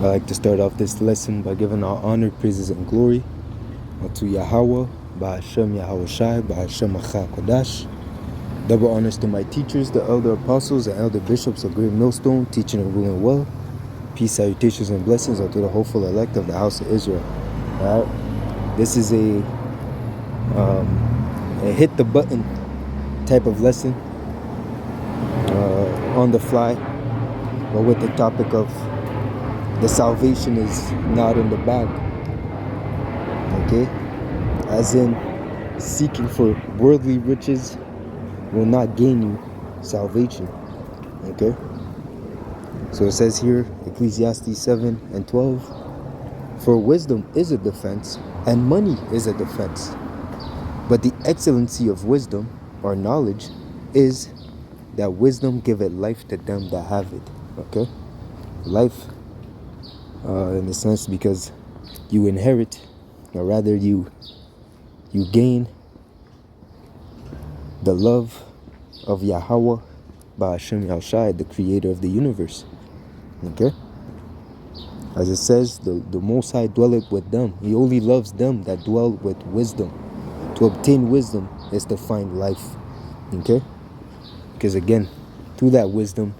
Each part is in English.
I like to start off this lesson by giving all honor, praises, and glory unto Yahweh, Ba'ashem Yahweh Shai, Ba'ashem Acha Kodash. Double honors to my teachers, the elder apostles and elder bishops of Great Millstone, teaching and ruling well. Peace, salutations, and blessings unto the hopeful elect of the house of Israel. Alright, this is a hit the button type of lesson on the fly, but with the topic of the salvation is not in the bag. Okay, as in seeking for worldly riches will not gain you salvation. Okay, so it says here, Ecclesiastes 7:12, for wisdom is a defense and money is a defense, but the excellency of wisdom or knowledge is that wisdom giveth life to them that have it. Okay, life in the sense because you inherit, or rather you gain the love of Yahweh, Ba'ashem Yahushai, the creator of the universe. Okay, as it says, the Most High dwelleth with them. He only loves them that dwell with wisdom. To obtain wisdom is to find life. Okay, because again, through that wisdom,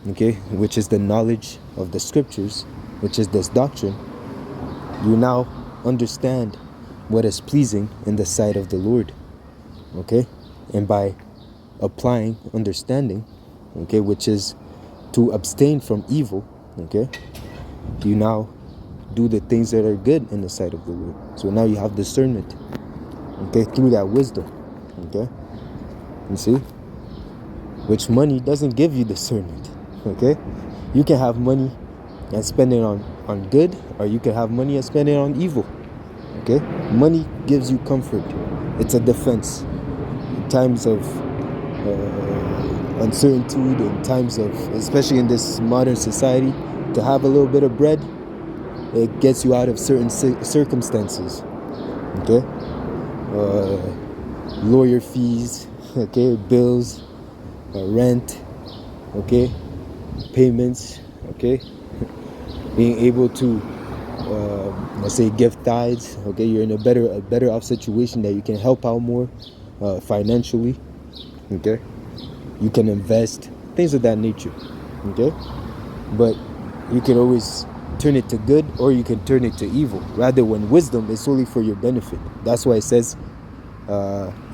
okay, which is the knowledge of the scriptures, which is this doctrine, you now understand what is pleasing in the sight of the Lord. Okay, and by applying understanding, okay, which is to abstain from evil, okay, you now do the things that are good in the sight of the Lord. So now you have discernment, okay, through that wisdom. Okay, you see, which money doesn't give you discernment. Okay, you can have money and spend it on good, or you can have money and spend it on evil. Okay, money gives you comfort. It's a defense in times of uncertainty, in times of, especially in this modern society, to have a little bit of bread, it gets you out of certain circumstances. Okay, lawyer fees, okay, bills, rent, okay, payments, okay, being able to let's say give tithes. Okay, you're in a better off situation that you can help out more financially. Okay, you can invest, things of that nature. Okay, but you can always turn it to good, or you can turn it to evil. Rather, when wisdom is solely for your benefit, that's why it says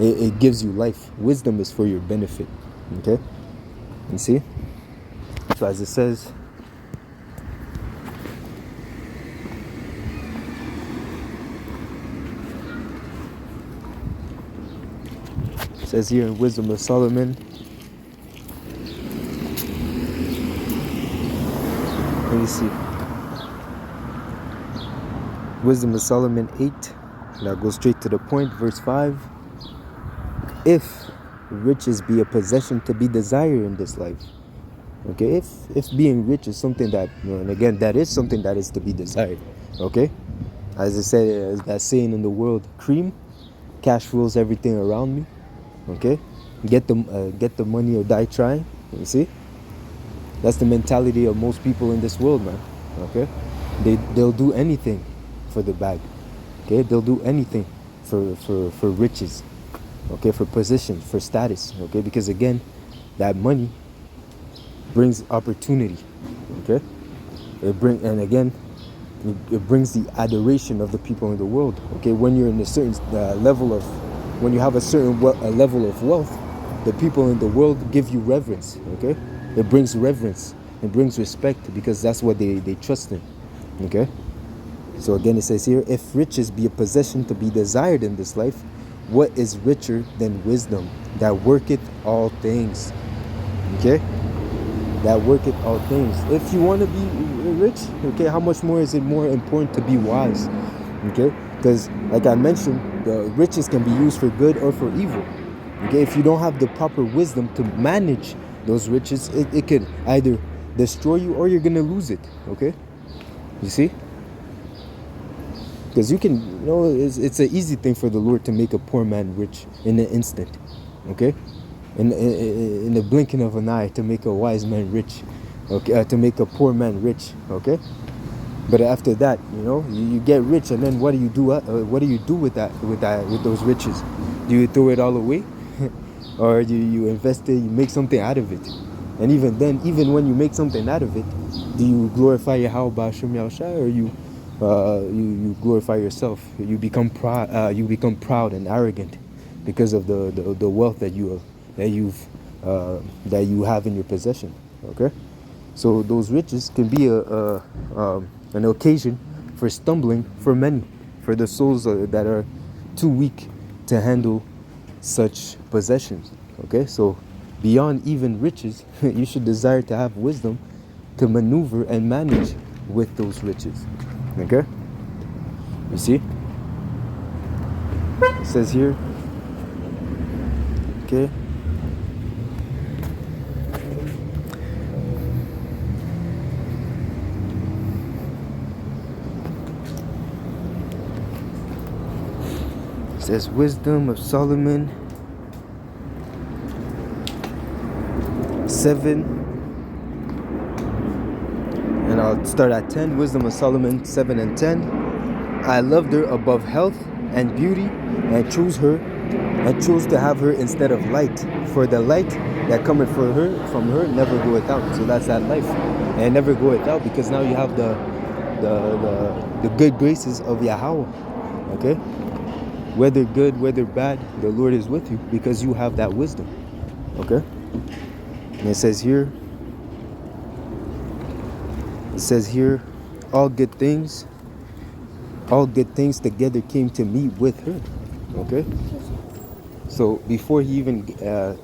it gives you life. Wisdom is for your benefit. Okay, you see. So as it says, here in Wisdom of Solomon, let me see, Wisdom of Solomon 8, and I'll go straight to the point, verse 5. If riches be a possession to be desired in this life, okay, if being rich is something that, and again, that is something that is to be desired, okay, as I said, as that saying in the world, cream, cash rules everything around me. Okay, get the money or die trying. You see, that's the mentality of most people in this world, man. Okay, they'll do anything for the bag. Okay, they'll do anything for riches. Okay, for position, for status. Okay, because again, that money brings opportunity. Okay, it brings the adoration of the people in the world. Okay, when you're in a certain level of, when you have a certain level of wealth, the people in the world give you reverence. Okay, it brings reverence, it brings respect, because that's what they trust in. Okay, so again it says here, if riches be a possession to be desired in this life, what is richer than wisdom that worketh all things? Okay, that worketh all things. If you want to be rich, okay, how much more is it more important to be wise? Okay, because like I mentioned, the riches can be used for good or for evil. Okay, if you don't have the proper wisdom to manage those riches, it could either destroy you or you're gonna lose it. Okay, you see, because you can, it's an easy thing for the Lord to make a poor man rich in an instant. Okay, in the blinking of an eye, to make a wise man rich. Okay, to make a poor man rich. Okay, But after that, you get rich, and then what do you do? What do you do with with those riches? Do you throw it all away, or do you invest it? You make something out of it, and even then, even when you make something out of it, do you glorify Yahweh Ba'ashem Yahushai, or you glorify yourself? You become proud. You become proud and arrogant because of the wealth that you have in your possession. Okay. So those riches can be an occasion for stumbling for many, for the souls that are too weak to handle such possessions. Okay, so beyond even riches, you should desire to have wisdom to maneuver and manage with those riches. Okay, you see, it says here. Okay. Says Wisdom of Solomon 7, and I'll start at 10. Wisdom of Solomon 7 and 10. I loved her above health and beauty, and chose to have her instead of light, for the light that cometh from her never goeth out. So that's that life, and never goeth out, because now you have the good graces of Yahweh. Okay. Whether good, whether bad, the Lord is with you because you have that wisdom. Okay? And it says here, all good things together came to me with her. Okay? So before he even,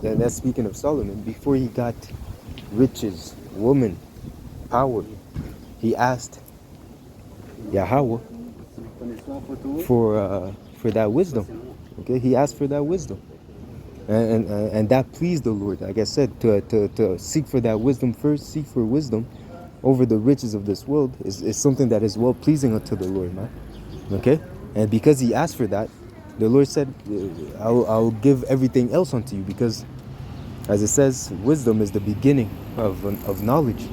that's speaking of Solomon, before he got riches, woman, power, he asked Yahweh for that wisdom. Okay, he asked for that wisdom, and that pleased the Lord. Like I said, to seek for that wisdom first, seek for wisdom over the riches of this world is something that is well pleasing unto the Lord, man. Okay, and because he asked for that, the Lord said, "I'll give everything else unto you," because, as it says, wisdom is the beginning of knowledge.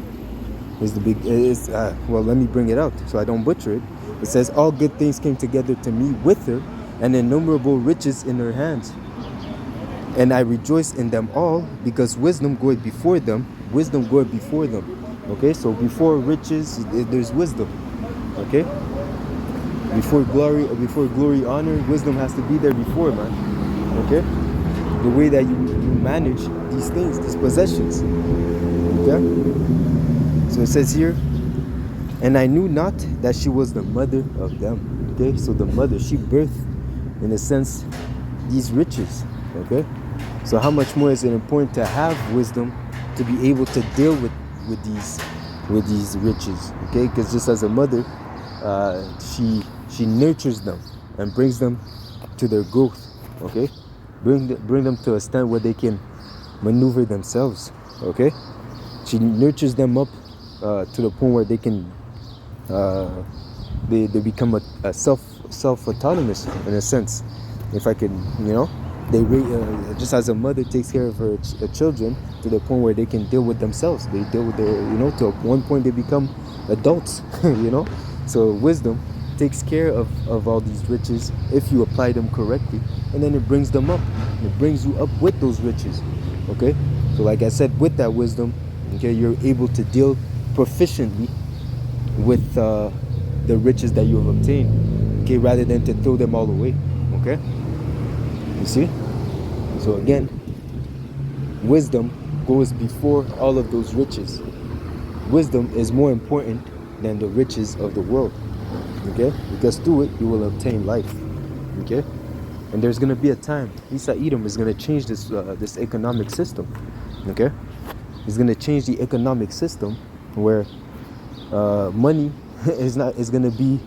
Well, let me bring it out so I don't butcher it. It says, all good things came together to me with her, and innumerable riches in her hands. And I rejoice in them all, because wisdom goeth before them. Wisdom goeth before them. Okay, so before riches, there's wisdom. Okay? Before glory, honor, wisdom has to be there before, man. Okay? The way that you manage these things, these possessions. Okay? So it says here, and I knew not that she was the mother of them. Okay, so the mother, she birthed, in a sense, these riches. Okay, so how much more is it important to have wisdom to be able to deal with these riches? Okay, because just as a mother, she nurtures them and brings them to their growth. Okay, bring them to a stand where they can maneuver themselves. Okay, she nurtures them up to the point where they can they become a self-autonomous, in a sense, if I can, they just as a mother takes care of her children to the point where they can deal with themselves. They deal with their, to one point they become adults. So wisdom takes care of all these riches if you apply them correctly, and then it brings them up. It brings you up with those riches. Okay, so like I said, with that wisdom, okay, you're able to deal proficiently with the riches that you have obtained, okay, rather than to throw them all away. Okay, you see? So again, wisdom goes before all of those riches. Wisdom is more important than the riches of the world. Okay, because through it you will obtain life. Okay, and there's going to be a time Isa Edom is going to change this economic system. Okay, he's going to change the economic system where money is going to be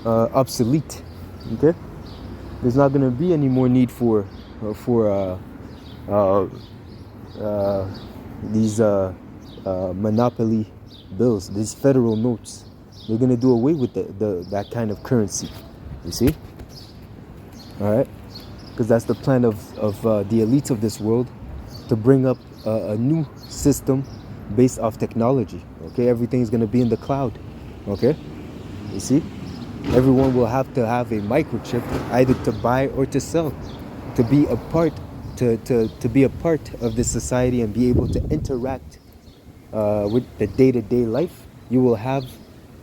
obsolete. Okay, there's not going to be any more need for these monopoly bills, these federal notes. They're going to do away with that kind of currency. You see? All right, because that's the plan of the elites of this world, to bring up a new system based off technology. Okay, everything's going to be in the cloud. Okay, You see, everyone will have to have a microchip, either to buy or to sell, to be a part, to be a part of this society and be able to interact with the day-to-day life. You will have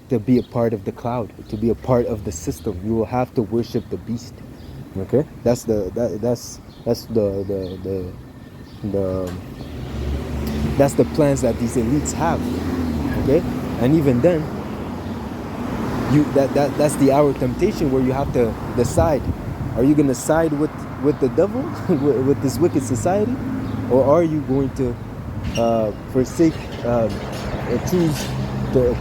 to be a part of the cloud, to be a part of the system. You will have to worship the beast. Okay, that's the that's the plans that these elites have. Okay, and even then, that's the hour of temptation where you have to decide: are you going to side with the devil, with this wicked society, or are you going to forsake,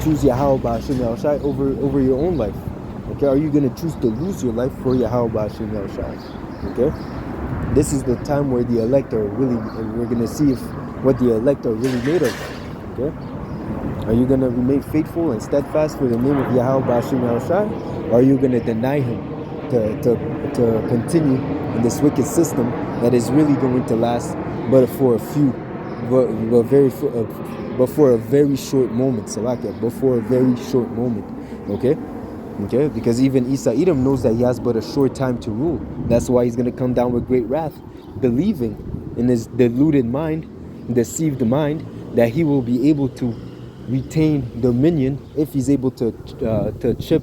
choose Yahweh Ba'ashem Yahushai over your own life? Okay, are you going to choose to lose your life for Yahweh Ba'ashem Yahushai? Okay, this is the time where the elect are really, and we're going to see if what the elect are really made of. Okay, are you going to remain faithful and steadfast for the name of Yahweh Ba'ashem Yahushai, or are you going to deny him to continue in this wicked system that is really going to last but for a few, but for a very short moment, Salakia, but for a very short moment, okay? Okay, because even Isa Edom knows that he has but a short time to rule. That's why he's going to come down with great wrath, believing in his deluded mind, deceived mind, that he will be able to retain dominion if he's able to chip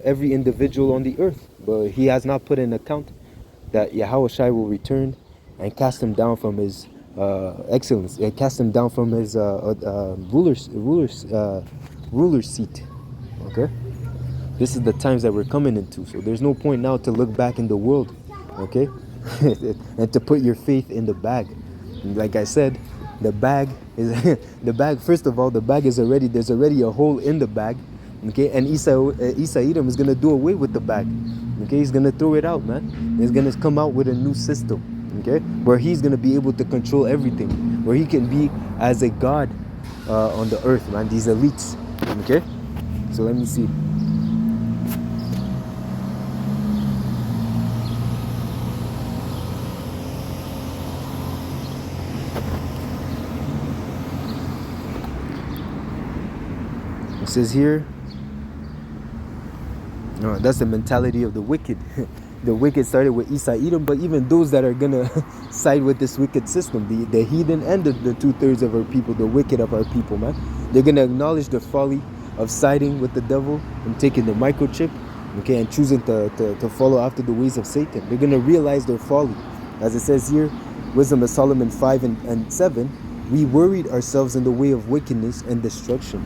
every individual on the earth. But he has not put in account that Yahweh Shai will return and cast him down from his excellence, cast him down from his ruler's seat. Okay, this is the times that we're coming into. So there's no point now to look back in the world, okay, and to put your faith in the bag. And like I said, the bag is the bag. First of all, the bag is already, there's already a hole in the bag, okay. And Isa Edom is gonna do away with the bag, okay. He's gonna throw it out, man. He's gonna come out with a new system, okay, where he's gonna be able to control everything, where he can be as a god on the earth, man. These elites, okay. So let me see. It says here, no, that's the mentality of the wicked. The wicked started with Isa Edom, but even those that are gonna side with this wicked system, the heathen and the 2/3 of our people, the wicked of our people, man, they're gonna acknowledge the folly of siding with the devil and taking the microchip, okay, and choosing to follow after the ways of Satan. They're gonna realize their folly. As it says here, Wisdom of Solomon 5 and 7, we worried ourselves in the way of wickedness and destruction.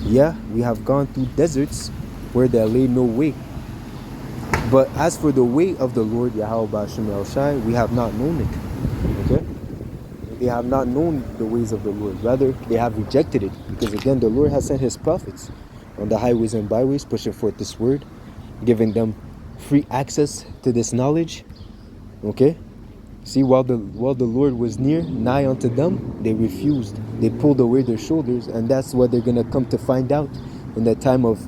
Yeah, we have gone through deserts where there lay no way. But as for the way of the Lord, Yahweh Ba'ashem Yahushai, we have not known it. Okay? They have not known the ways of the Lord. Rather, they have rejected it. Because again, the Lord has sent his prophets on the highways and byways, pushing forth this word, giving them free access to this knowledge. Okay? See, while the Lord was near, nigh unto them, they refused. They pulled away their shoulders, and that's what they're going to come to find out in the time of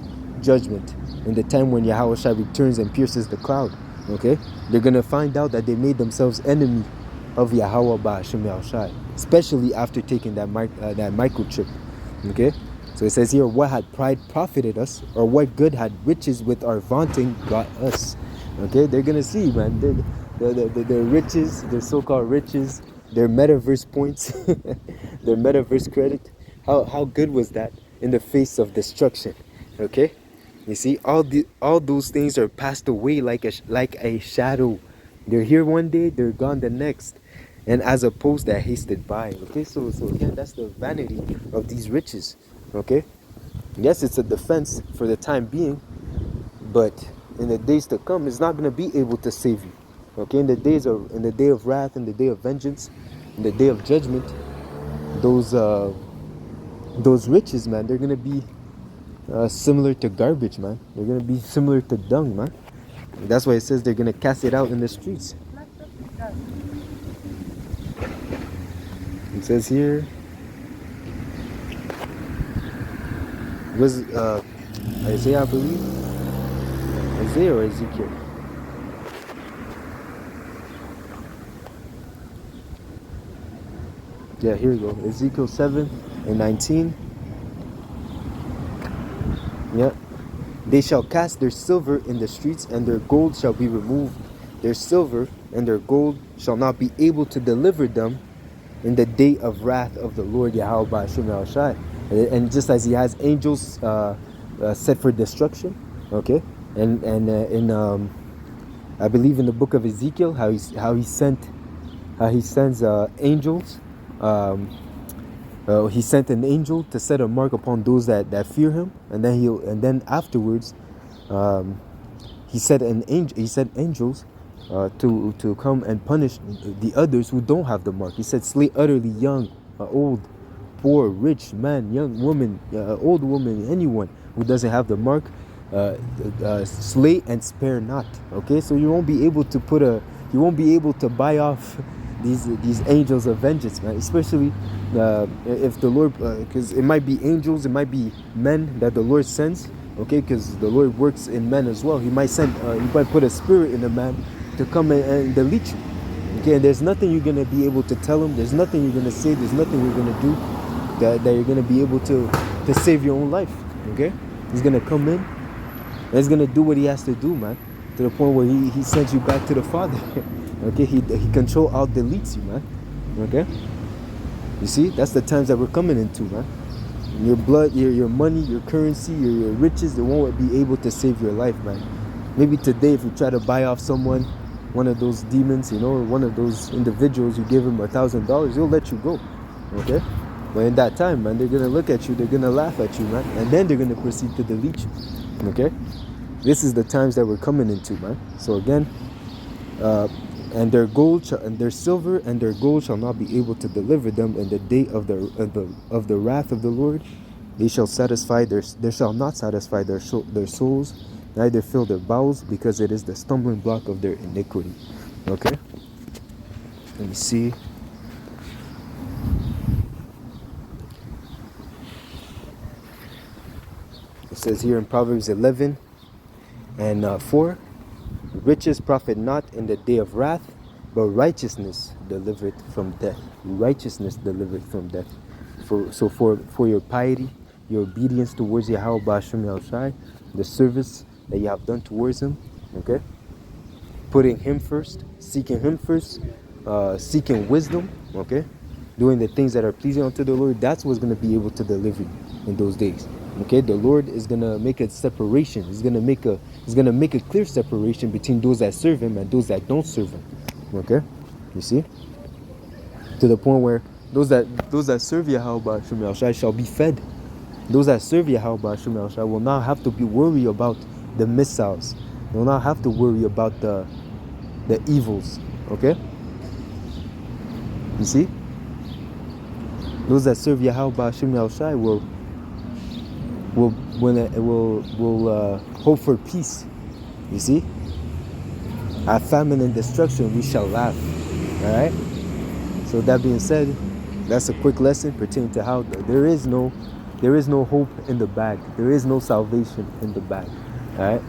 judgment, in the time when Yahweh Shai returns and pierces the cloud. Okay? They're going to find out that they made themselves enemy of Yahweh Ba'ashem Yahushai, especially after taking that microchip. Okay? So it says here, what had pride profited us, or what good had riches with our vaunting got us? Okay? They're going to see, man. Their riches, their so-called riches, their metaverse points, their metaverse credit. How good was that in the face of destruction? Okay, you see, all those things are passed away like a shadow. They're here one day, they're gone the next, and as opposed that hasted by. Okay, so again, that's the vanity of these riches. Okay, yes, it's a defense for the time being, but in the days to come, it's not going to be able to save you. Okay, in the day of wrath, in the day of vengeance, in the day of judgment, those riches, man, they're gonna be similar to garbage, man. They're gonna be similar to dung, man. And that's why it says they're gonna cast it out in the streets. It says here, was Isaiah, I believe, Isaiah or Ezekiel. Yeah, here we go. Ezekiel 7 and 19. Yeah. They shall cast their silver in the streets, and their gold shall be removed. Their silver and their gold shall not be able to deliver them in the day of wrath of the Lord Yahweh Ba'ashim Al Shai. And just as he has angels set for destruction, okay, and in I believe in the book of Ezekiel how he sends angels. He sent an angel to set a mark upon those that fear him, and then afterwards, he sent angels to come and punish the others who don't have the mark. He said, slay utterly young, old, poor, rich, man, young woman, old woman, anyone who doesn't have the mark, slay and spare not. Okay, so you won't be able to buy off these angels of vengeance, man. Especially if the Lord, because it might be angels, it might be men that the Lord sends. Okay, because the Lord works in men as well. He might put a spirit in a man to come and delete you. Okay, and there's nothing you're gonna be able to tell him. There's nothing you're gonna say. There's nothing you're gonna do that you're gonna be able to save your own life. Okay, he's gonna come in and he's gonna do what he has to do, man. To the point where he sends you back to the Father. Okay, he control alt deletes you, man. Okay, you see, that's the times that we're coming into, man. Your blood, your money, your currency, your riches, they won't be able to save your life, man. Maybe today, if you try to buy off someone, one of those demons, one of those individuals, you give him $1,000, he'll let you go. Okay? But in that time, man, they're gonna look at you, they're gonna laugh at you, man, and then they're gonna proceed to delete you. Okay? This is the times that we're coming into, man. So again, and their silver and their gold shall not be able to deliver them in the day of the wrath of the Lord. They shall shall not satisfy their souls, neither fill their bowels, because it is the stumbling block of their iniquity. Okay, let me see. It says here in Proverbs 11 and 4. Riches profit not in the day of wrath, but righteousness delivereth from death. Righteousness delivereth from death. For your piety, your obedience towards Yahweh Ba'ashim Yahushai, the service that you have done towards him, okay? Putting him first, seeking wisdom, okay? Doing the things that are pleasing unto the Lord, that's what's going to be able to deliver you in those days. Okay, the Lord is gonna make a separation. He's gonna make a clear separation between those that serve him and those that don't serve him. Okay, you see, to the point where those that serve Yahweh Ba'ashim Yahushai shall be fed. Those that serve Yahweh Ba'ashim Yahushai will not have to be worried about the missiles. They will not have to worry about the evils. Okay, you see, those that serve Yahweh Ba'ashim Yahushai will hope for peace. You see, at famine and destruction we shall laugh. All right. So that being said, that's a quick lesson pertaining to how there is no hope in the bag. There is no salvation in the bag. All right.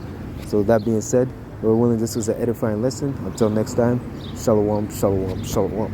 So that being said, Lord willing, this was an edifying lesson. Until next time, shalom, shalom, shalom.